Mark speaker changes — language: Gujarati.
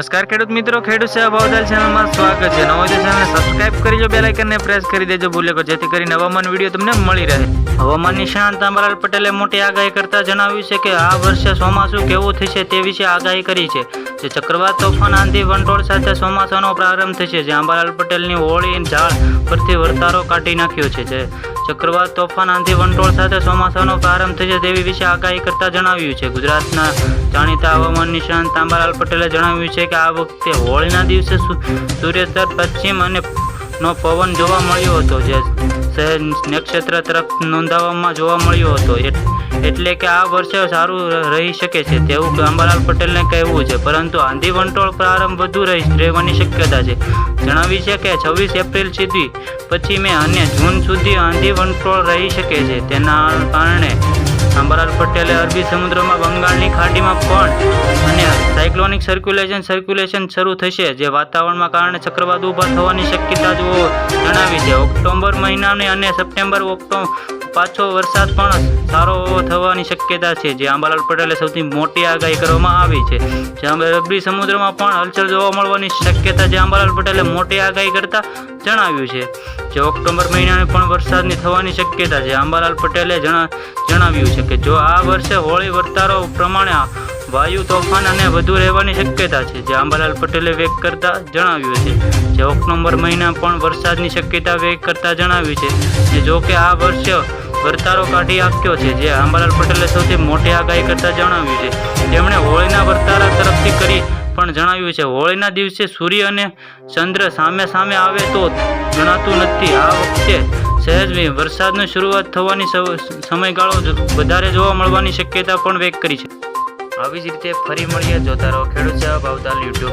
Speaker 1: નમસ્કાર ખેડૂત મિત્રો, ખેડૂત સેવા ભાવતાલ ચેનલમાં સ્વાગત છે। નવો તો ચેનલને સબસ્ક્રાઇબ કરીજો, બેલ આઇકનને પ્રેસ કરી દેજો ભૂલેકો, જેથી કરીને હવામાન વિડીયો તમને મળી રહે। હવામાન નિષ્ણાત અંબાલાલ પટેલે મોટી આગાહી કરતા જણાવ્યું છે કે આ વર્ષે ચોમાસું કેવું થશે તે વિશે આગાહી કરી છે। જે ચક્રવાત તોફાન આંધી વંટોળ સાથે ચોમાસાનો પ્રારંભ થશે। જે અંબાલાલ પટેલની હોળી ઝાડ પરથી વર્તારો કાઢી નાખ્યો છે। જે ચક્રવાત તોફાન આંધી વંટોળ સાથે ચોમાસાનો પ્રારંભ થશે તેવી વિશે આગાહી કરતા જણાવ્યું છે। ગુજરાતના જાણીતા હવામાન નિષ્ણાત અંબાલાલ પટેલે જણાવ્યું છે કે આ વખતે હોળીના દિવસે સૂર્યોત્તર પશ્ચિમ અને નો પવન જોવા મળ્યો હતો, જે શહેર નક્ષત્ર તરફ નોંધવામાં જોવા મળ્યો હતો, એટલે કે આ વર્ષે સારું રહી શકે છે તેવું અંબાલાલ પટેલને કહેવું છે। પરંતુ આંધી વંટોળ પ્રારંભ વધુ રહેવાની શક્યતા છે। જણાવી છે કે 26 એપ્રિલ સુધી પછી મે અને જૂન સુધી આંધી વંટોળ રહી શકે છે। તેના કારણે અંબાલાલ પટેલે અરબી સમુદ્રમાં બંગાળની ખાડીમાં પણ અને સાયક્લોનિક સર્ક્યુલેશન શરૂ થશે, જે વાતાવરણમાં કારણે ચક્રવાત ઊભા થવાની શક્યતા જણાવી છે। ઓક્ટોબર મહિનાની અને સપ્ટેમ્બર પાછો વરસાદ પણ સારો થવાની શક્યતા છે, જે અંબાલાલ પટેલે સૌથી મોટી આગાહી કરવામાં આવી છે। જ્યાં અરબી સમુદ્રમાં પણ હલચલ જોવા મળવાની શક્યતા જે અંબાલાલ પટેલે મોટી આગાહી કરતા જણાવ્યું છે। જે ઓક્ટોબર મહિનાને પણ વરસાદની થવાની શક્યતા છે। અંબાલાલ પટેલે જણાવ્યું છે કે જો આ વર્ષે હોળી વર્તારો પ્રમાણે વાયુ તોફાન અને વધુ રહેવાની શક્યતા છે, જે અંબાલાલ પટેલે વ્યક્ત કરતા જણાવ્યું છે। જે ઓક્ટોબર મહિના પણ વરસાદની શક્યતા વ્યક્ત કરતા જણાવ્યું છે। જો કે આ વર્ષે વર્તારો કાઢી આપ્યો છે, જે અંબાલાલ પટેલે સૌથી મોટી આગાહી કરતા જણાવ્યું છે। તેમણે હોળીના વર્તારા તરફથી કરી પણ જણાવ્યું છે હોળીના દિવસે સૂર્ય અને ચંદ્ર સામે આવે તો જણાતું નથી। આ વખતે સહેજ વરસાદની શરૂઆત થવાની સમયગાળો વધારે જોવા મળવાની શક્યતા પણ વ્યક્ત કરી છે। આવી જ રીતે ફરી મળીએ, જોતા રહો ખેડૂત સેવા ભાવતાલ યુટ્યુબ।